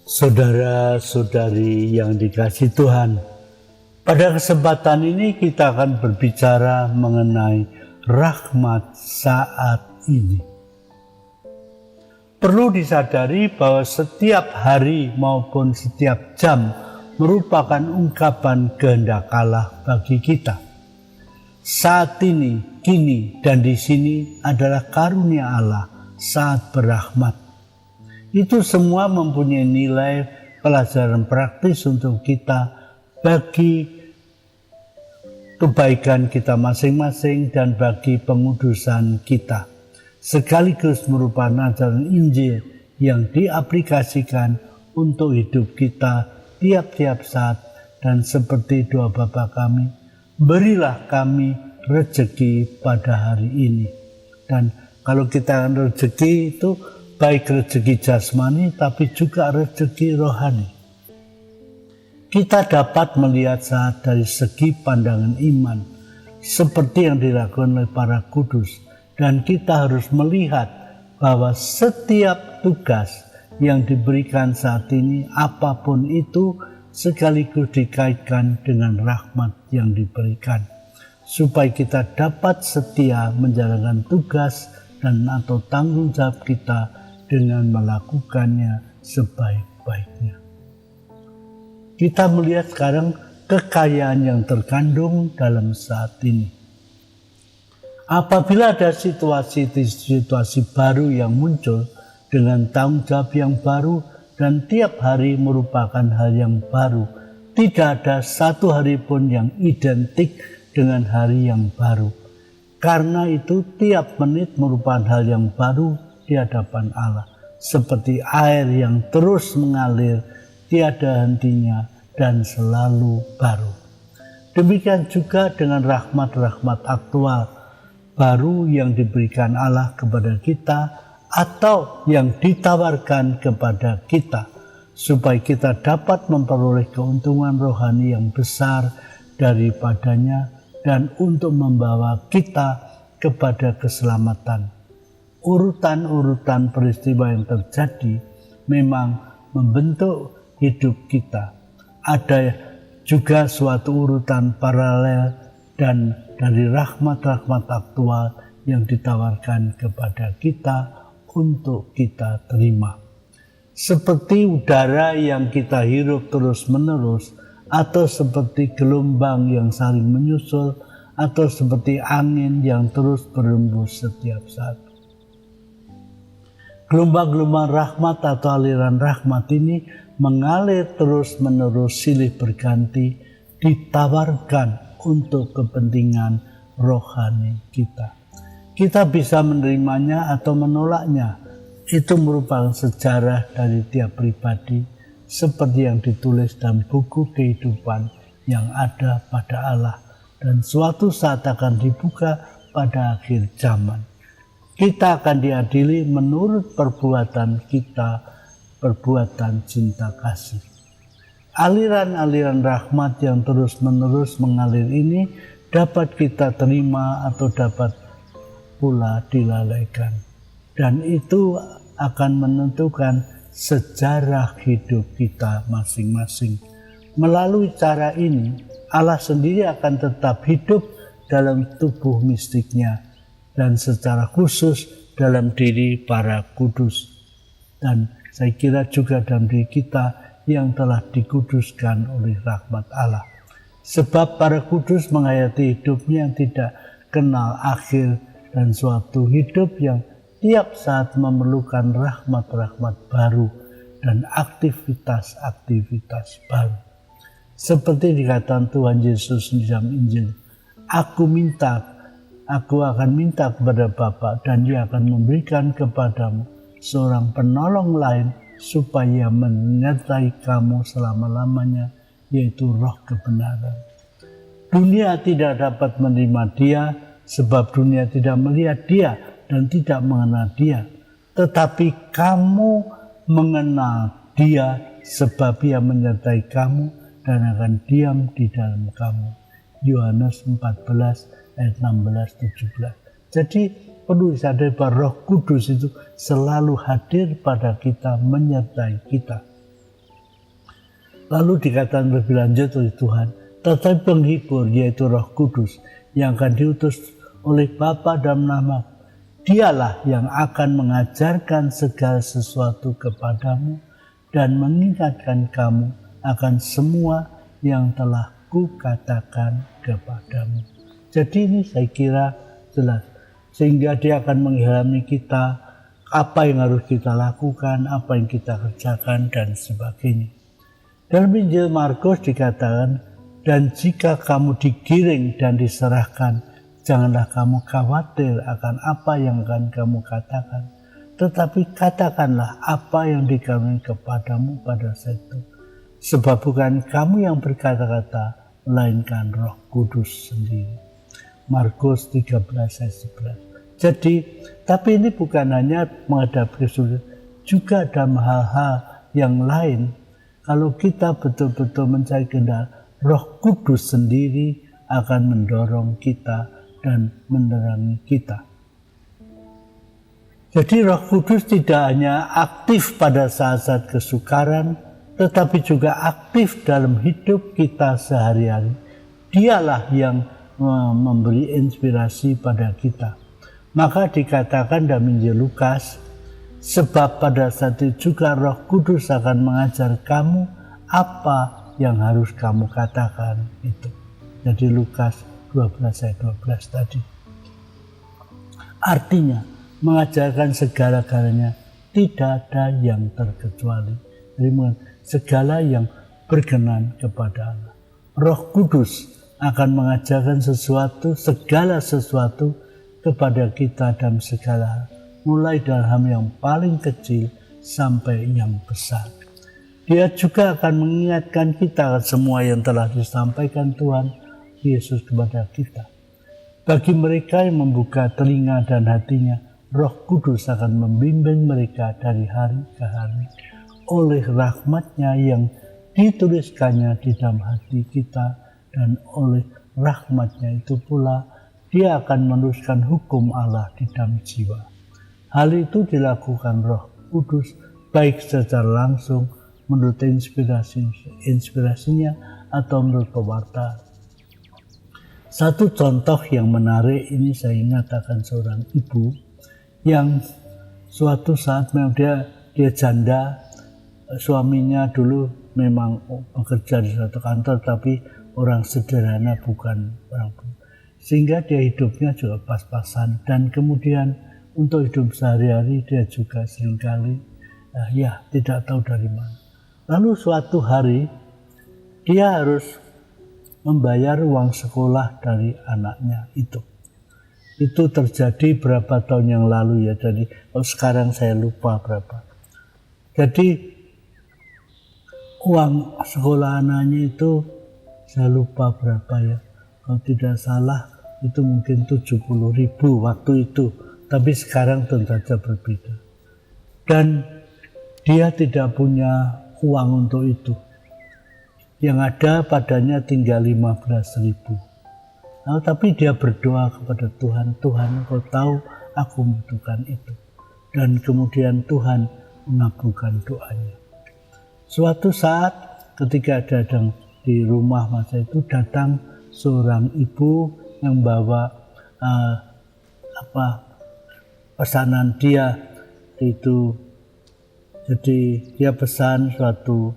Saudara-saudari yang dikasihi Tuhan, pada kesempatan ini kita akan berbicara mengenai rahmat saat ini. Perlu disadari bahwa setiap hari maupun setiap jam merupakan ungkapan kehendak Allah bagi kita. Saat ini, kini, dan di sini adalah karunia Allah saat berrahmat. Itu semua mempunyai nilai pelajaran praktis untuk kita bagi kebaikan kita masing-masing dan bagi pengudusan kita. Sekaligus merupakan ajaran Injil yang diaplikasikan untuk hidup kita tiap-tiap saat, dan seperti doa Bapa kami, berilah kami rezeki pada hari ini. Dan kalau kita rezeki itu baik rezeki jasmani tapi juga rezeki rohani. Kita dapat melihat saat dari segi pandangan iman seperti yang dilakukan oleh para kudus, dan kita harus melihat bahwa setiap tugas yang diberikan saat ini apapun itu sekaligus dikaitkan dengan rahmat yang diberikan, supaya kita dapat setia menjalankan tugas dan atau tanggung jawab kita dengan melakukannya sebaik-baiknya. Kita melihat sekarang kekayaan yang terkandung dalam saat ini. Apabila ada situasi baru yang muncul dengan tanggung jawab yang baru, dan tiap hari merupakan hal yang baru. Tidak ada satu hari pun yang identik dengan hari yang baru. Karena itu tiap menit merupakan hal yang baru di hadapan Allah. Seperti air yang terus mengalir, tiada hentinya dan selalu baru. Demikian juga dengan rahmat-rahmat aktual baru yang diberikan Allah kepada kita, atau yang ditawarkan kepada kita, supaya kita dapat memperoleh keuntungan rohani yang besar daripadanya dan untuk membawa kita kepada keselamatan. Urutan-urutan peristiwa yang terjadi memang membentuk hidup kita. Ada juga suatu urutan paralel dan dari rahmat-rahmat aktual yang ditawarkan kepada kita untuk kita terima. Seperti udara yang kita hirup terus-menerus, atau seperti gelombang yang saling menyusul, atau seperti angin yang terus berembus setiap saat. Gelombang-gelombang rahmat atau aliran rahmat ini mengalir terus-menerus silih berganti, ditawarkan untuk kepentingan rohani kita. Kita bisa menerimanya atau menolaknya. Itu merupakan sejarah dari tiap pribadi, seperti yang ditulis dalam buku kehidupan yang ada pada Allah, dan suatu saat akan dibuka pada akhir zaman. Kita akan diadili menurut perbuatan kita, perbuatan cinta kasih. Aliran-aliran rahmat yang terus-menerus mengalir ini dapat kita terima atau dapat pula dilalaikan, dan itu akan menentukan sejarah hidup kita masing-masing. Melalui cara ini, Allah sendiri akan tetap hidup dalam tubuh mistiknya dan secara khusus dalam diri para kudus, dan saya kira juga dalam diri kita yang telah dikuduskan oleh rahmat Allah. Sebab para kudus menghayati hidupnya yang tidak kenal akhir, dan suatu hidup yang tiap saat memerlukan rahmat-rahmat baru dan aktivitas-aktivitas baru. Seperti dikatakan Tuhan Yesus di dalam Injil, aku akan minta kepada Bapa, dan Dia akan memberikan kepadamu seorang penolong lain supaya menyertai kamu selama-lamanya, yaitu Roh kebenaran. Dunia tidak dapat menerima Dia, sebab dunia tidak melihat Dia dan tidak mengenal Dia. Tetapi kamu mengenal Dia, sebab Ia menyertai kamu dan akan diam di dalam kamu. Yohanes 14 ayat 16-17. Jadi perlu disadari bahwa Roh Kudus itu selalu hadir pada kita, menyertai kita. Lalu dikatakan lebih lanjut oleh Tuhan, tetapi penghibur yaitu Roh Kudus yang akan diutus oleh Bapa dalam nama, Dialah yang akan mengajarkan segala sesuatu kepadamu dan mengingatkan kamu akan semua yang telah kukatakan kepadamu. Jadi ini saya kira jelas, sehingga dia akan mengilhami kita apa yang harus kita lakukan, apa yang kita kerjakan, dan sebagainya. Dalam Injil Markus dikatakan, dan jika kamu digiring dan diserahkan, janganlah kamu khawatir akan apa yang akan kamu katakan, tetapi katakanlah apa yang dikatakan kepadamu pada saat itu. Sebab bukan kamu yang berkata-kata, melainkan Roh Kudus sendiri. Markus 13 ayat 11. Jadi, tapi ini bukan hanya menghadapi kesulitan, juga dalam hal-hal yang lain. Kalau kita betul-betul mencari kehendak, Roh Kudus sendiri akan mendorong kita dan menerangi kita. Jadi Roh Kudus tidak hanya aktif pada saat-saat kesukaran, tetapi juga aktif dalam hidup kita sehari-hari. Dialah yang memberi inspirasi pada kita. Maka dikatakan dalam Injil Lukas, sebab pada saat itu juga Roh Kudus akan mengajar kamu apa yang harus kamu katakan itu. Jadi Lukas 12 ayat 12 tadi. Artinya, mengajarkan segala-galanya tidak ada yang terkecuali. Jadi segala yang berkenan kepada Allah. Roh Kudus akan mengajarkan segala sesuatu kepada kita dalam segala hal, mulai dari hal yang paling kecil sampai yang besar. Dia juga akan mengingatkan kita semua yang telah disampaikan Tuhan Yesus kepada kita. Bagi mereka yang membuka telinga dan hatinya, Roh Kudus akan membimbing mereka dari hari ke hari oleh rahmat-Nya yang dituliskannya di dalam hati kita, dan oleh rahmat-Nya itu pula Dia akan meneruskan hukum Allah di dalam jiwa. Hal itu dilakukan Roh Kudus baik secara langsung menurut inspirasinya atau menurut pewartaan. Satu contoh yang menarik ini saya ingat akan seorang ibu yang suatu saat memang dia janda, suaminya dulu memang bekerja di suatu kantor tapi orang sederhana, bukan orang, sehingga dia hidupnya juga pas-pasan, dan kemudian untuk hidup sehari-hari dia juga seringkali tidak tahu dari mana. Lalu suatu hari dia harus membayar uang sekolah dari anaknya itu. Itu terjadi berapa tahun yang lalu ya, jadi sekarang saya lupa berapa. Jadi uang sekolah anaknya itu saya lupa berapa ya, kalau tidak salah itu mungkin 70.000 waktu itu, tapi sekarang tentu saja berbeda. Dan dia tidak punya uang untuk itu. Yang ada padanya tinggal 15.000. Nah, tapi dia berdoa kepada Tuhan, Tuhan Engkau tahu aku membutuhkan itu. Dan kemudian Tuhan mengabulkan doanya. Suatu saat ketika datang di rumah masa itu, datang seorang ibu yang bawa pesanan dia itu. Jadi dia pesan suatu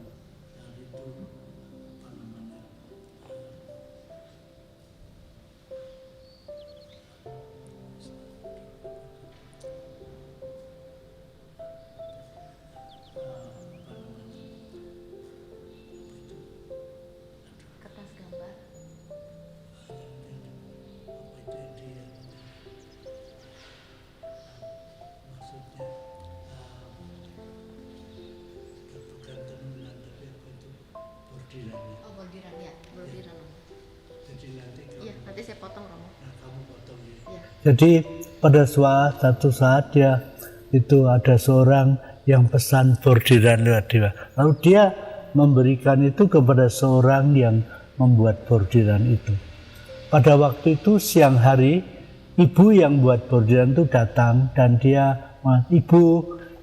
nanti saya potong Romo. Jadi pada suatu saat dia itu ada seorang yang pesan bordiran lewat dia. Lalu dia memberikan itu kepada seorang yang membuat bordiran itu. Pada waktu itu siang hari, ibu yang buat bordiran itu datang dan dia, Ibu,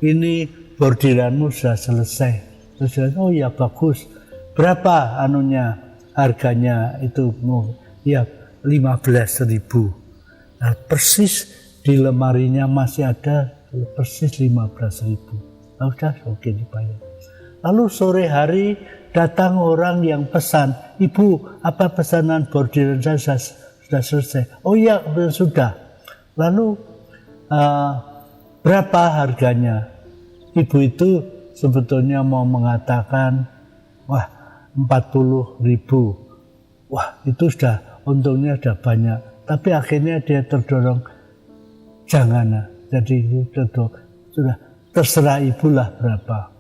ini bordiranmu sudah selesai. Terus dia, oh ya bagus. berapa harganya itu? Ya 15.000. Nah, persis di lemarinya masih ada persis 15.000. Nah, udah oke dibayar. Lalu sore hari datang orang yang pesan, "Ibu, apa pesanan bordiran saya sudah selesai?" "Oh iya, sudah." Lalu berapa harganya? Ibu itu sebetulnya mau mengatakan, 40.000. Wah, itu untungnya sudah banyak. Tapi akhirnya dia terdorong, jangan. Jadi sudah terserah ibu lah berapa.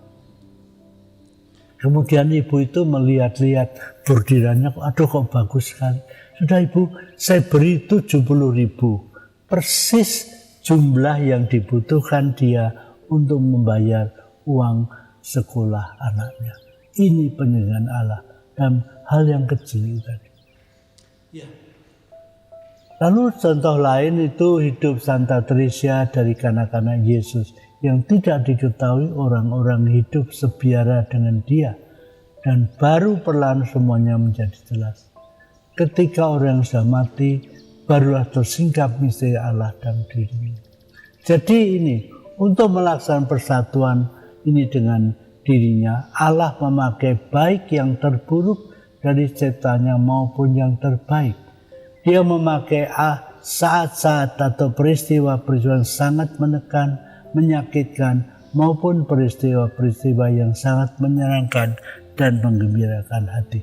Kemudian ibu itu melihat-lihat bordirannya, aduh kok bagus sekali. Sudah ibu, saya beri 70.000. Persis jumlah yang dibutuhkan dia untuk membayar uang sekolah anaknya. Ini penyertaan Allah dalam hal yang kecil tadi. Ya. Lalu contoh lain itu hidup Santa Teresa dari kanak-kanak Yesus yang tidak diketahui orang-orang hidup sebiara dengan dia, dan baru perlahan semuanya menjadi jelas. Ketika orang sudah mati, barulah tersingkap misteri Allah dalam dirinya. Jadi ini, untuk melaksanakan persatuan ini dengan dirinya, Allah memakai baik yang terburuk dari ciptanya maupun yang terbaik. Dia memakai saat-saat atau peristiwa-peristiwa yang sangat menekan, menyakitkan, maupun peristiwa-peristiwa yang sangat menyenangkan dan menggembirakan hati.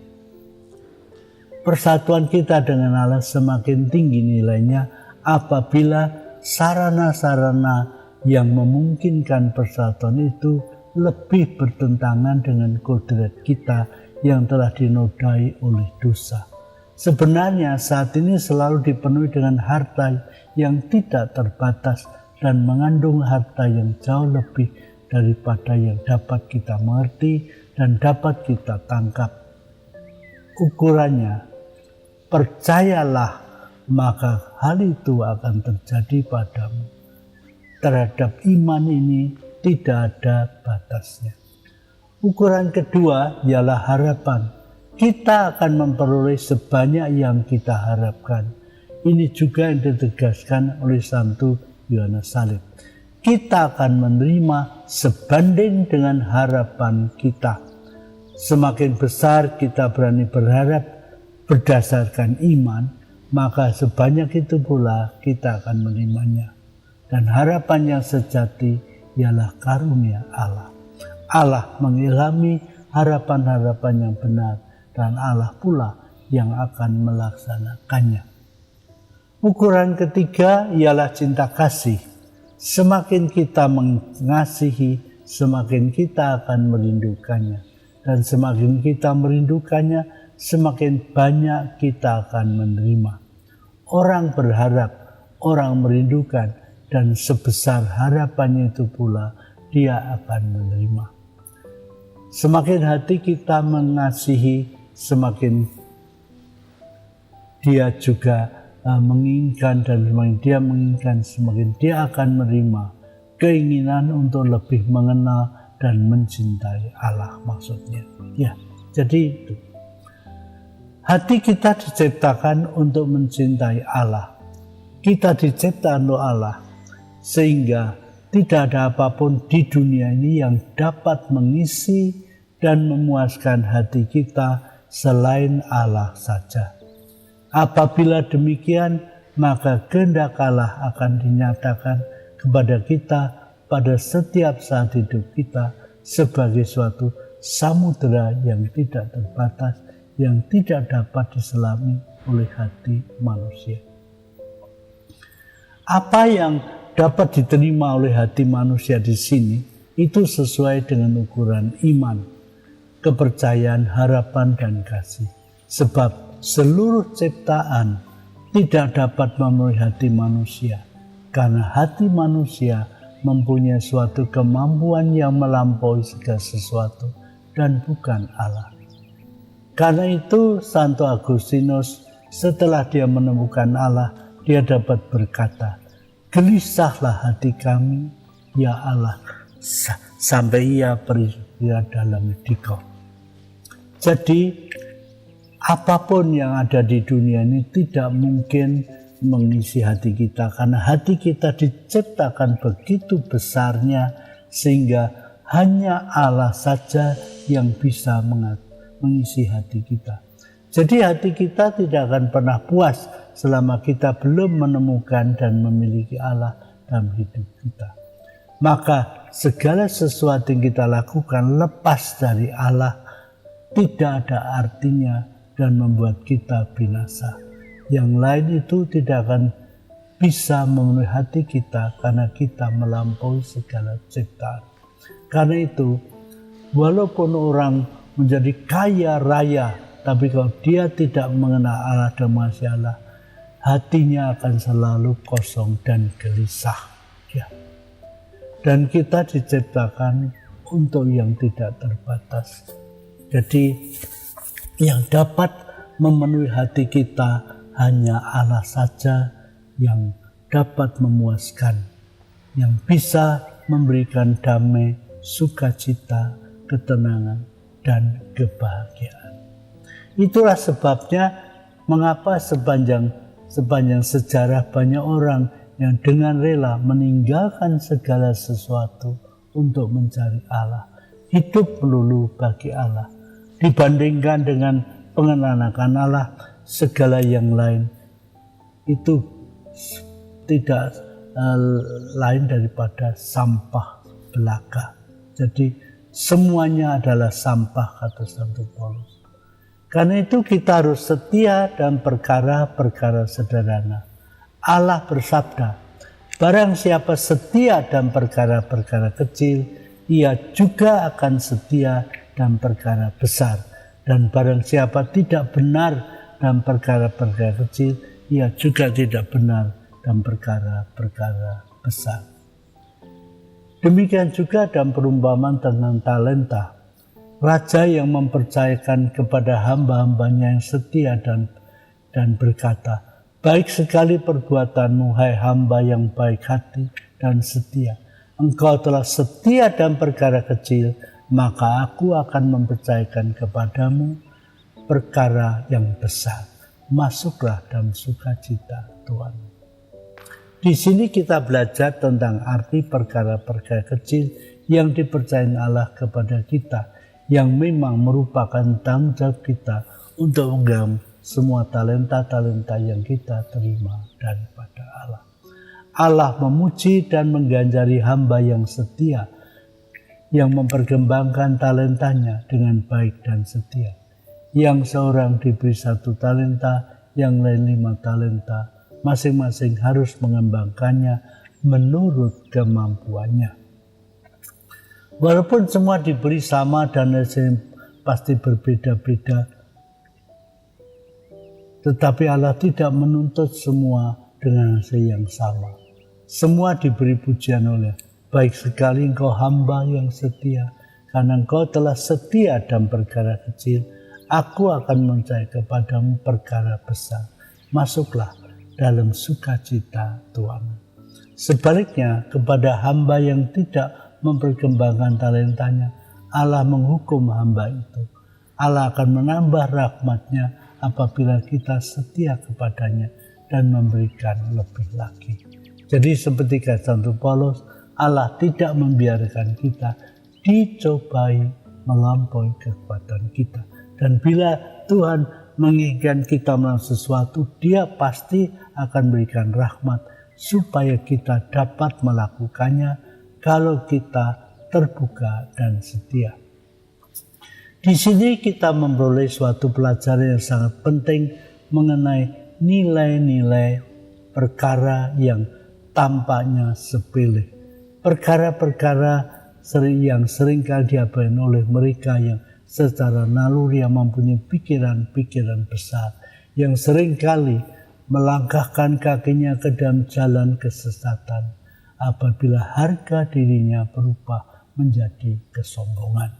Persatuan kita dengan Allah semakin tinggi nilainya apabila sarana-sarana yang memungkinkan persatuan itu lebih bertentangan dengan kodrat kita yang telah dinodai oleh dosa. Sebenarnya saat ini selalu dipenuhi dengan harta yang tidak terbatas dan mengandung harta yang jauh lebih daripada yang dapat kita mengerti dan dapat kita tangkap. Ukurannya, percayalah, maka hal itu akan terjadi padamu. Terhadap iman ini tidak ada batasnya. Ukuran kedua ialah harapan. Kita akan memperoleh sebanyak yang kita harapkan. Ini juga yang ditegaskan oleh Santo Yohanes Salib. Kita akan menerima sebanding dengan harapan kita. Semakin besar kita berani berharap berdasarkan iman, maka sebanyak itu pula kita akan menerimanya. Dan harapan yang sejati ialah karunia Allah. Allah mengilhami harapan-harapan yang benar, dan Allah pula yang akan melaksanakannya. Ukuran ketiga ialah cinta kasih. Semakin kita mengasihi, semakin kita akan merindukannya. Dan semakin kita merindukannya, semakin banyak kita akan menerima. Orang berharap, orang merindukan, dan sebesar harapannya itu pula dia akan menerima. Semakin hati kita mengasihi, semakin dia juga menginginkan, dan semakin dia menginginkan, semakin dia akan menerima keinginan untuk lebih mengenal dan mencintai Allah maksudnya. Ya, jadi itu. Hati kita diciptakan untuk mencintai Allah. Kita diciptakan untuk Allah, sehingga tidak ada apapun di dunia ini yang dapat mengisi dan memuaskan hati kita selain Allah saja. Apabila demikian, maka kehendak Allah akan dinyatakan kepada kita pada setiap saat hidup kita sebagai suatu samudera yang tidak terbatas, yang tidak dapat diselami oleh hati manusia. Apa yang dapat diterima oleh hati manusia di sini itu sesuai dengan ukuran iman, kepercayaan, harapan, dan kasih. Sebab seluruh ciptaan tidak dapat memenuhi hati manusia, karena hati manusia mempunyai suatu kemampuan yang melampaui segala sesuatu dan bukan Allah. Karena itu Santo Agustinus setelah dia menemukan Allah, dia dapat berkata, "Gelisahlah hati kami, ya Allah, sampai ia berada dalam Dikau." Jadi apapun yang ada di dunia ini tidak mungkin mengisi hati kita, karena hati kita diciptakan begitu besarnya sehingga hanya Allah saja yang bisa mengisi hati kita. Jadi hati kita tidak akan pernah puas selama kita belum menemukan dan memiliki Allah dalam hidup kita. Maka segala sesuatu yang kita lakukan lepas dari Allah tidak ada artinya dan membuat kita binasa. Yang lain itu tidak akan bisa memenuhi hati kita karena kita melampaui segala ciptaan. Karena itu, walaupun orang menjadi kaya raya, tapi kalau dia tidak mengenal Allah dan mengasihi Allah, hatinya akan selalu kosong dan gelisah. Ya. Dan kita diciptakan untuk yang tidak terbatas. Jadi yang dapat memenuhi hati kita hanya Allah saja yang dapat memuaskan, yang bisa memberikan damai, sukacita, ketenangan, dan kebahagiaan. Itulah sebabnya mengapa sepanjang sejarah banyak orang yang dengan rela meninggalkan segala sesuatu untuk mencari Allah. Hidup melulu bagi Allah. Dibandingkan dengan pengenalan akan Allah, segala yang lain itu tidak lain daripada sampah belaka. Jadi semuanya adalah sampah, kata Santo Paulus. Karena itu kita harus setia dalam perkara-perkara sederhana. Allah bersabda, barang siapa setia dalam perkara-perkara kecil, ia juga akan setia dalam perkara besar. Dan barang siapa tidak benar dalam perkara-perkara kecil, ia juga tidak benar dalam perkara-perkara besar. Demikian juga dalam perumpamaan tentang talenta. Raja yang mempercayakan kepada hamba-hambanya yang setia dan berkata, baik sekali perbuatanmu, hai hamba yang baik hati dan setia. Engkau telah setia dalam perkara kecil, maka aku akan mempercayakan kepadamu perkara yang besar. Masuklah dalam sukacita Tuhan. Di sini kita belajar tentang arti perkara-perkara kecil yang dipercayakan Allah kepada kita, yang memang merupakan tanggung jawab kita untuk menggenggam semua talenta-talenta yang kita terima daripada Allah. Allah memuji dan mengganjari hamba yang setia, yang memperkembangkan talentanya dengan baik dan setia. Yang seorang diberi 1 talenta, yang lain 5 talenta, masing-masing harus mengembangkannya menurut kemampuannya. Walaupun semua diberi sama dan hasilnya pasti berbeda-beda, tetapi Allah tidak menuntut semua dengan hasil yang sama. Semua diberi pujian oleh, baik sekali engkau hamba yang setia, karena engkau telah setia dalam perkara kecil, aku akan mencari kepadamu perkara besar. Masuklah dalam sukacita Tuhan. Sebaliknya, kepada hamba yang tidak memperkembangkan talentanya, Allah menghukum hamba itu. Allah akan menambah rahmat-Nya apabila kita setia kepadanya dan memberikan lebih lagi. Jadi seperti kata Santo Paulus, Allah tidak membiarkan kita dicobai melampaui kekuatan kita. Dan bila Tuhan menginginkan kita melakukan sesuatu, Dia pasti akan berikan rahmat supaya kita dapat melakukannya kalau kita terbuka dan setia. Di sini kita memperoleh suatu pelajaran yang sangat penting mengenai nilai-nilai perkara yang tampaknya sepele. Perkara-perkara yang seringkali diabaikan oleh mereka yang secara naluri mempunyai pikiran-pikiran besar, yang seringkali melangkahkan kakinya ke dalam jalan kesesatan apabila harga dirinya berubah menjadi kesombongan.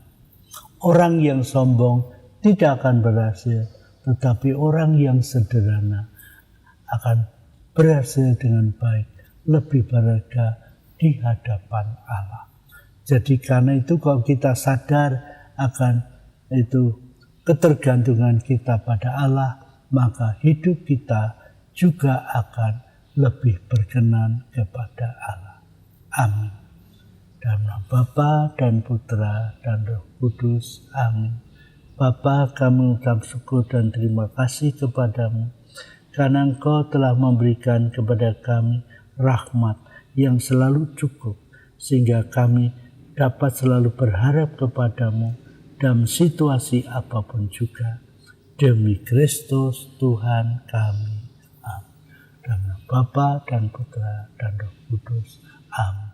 Orang yang sombong tidak akan berhasil, tetapi orang yang sederhana akan berhasil dengan baik, lebih berharga di hadapan Allah. Jadi karena itu kalau kita sadar akan itu ketergantungan kita pada Allah, maka hidup kita juga akan lebih berkenan kepada Allah. Amin. Dalam nama Bapa dan Putra dan Roh Kudus. Amin. Bapa, kami ucap syukur dan terima kasih kepadamu karena Engkau telah memberikan kepada kami rahmat yang selalu cukup sehingga kami dapat selalu berharap kepadamu dalam situasi apapun juga. Demi Kristus Tuhan kami. Amin. Dalam nama Bapa dan Putra dan Roh Kudus. Amin.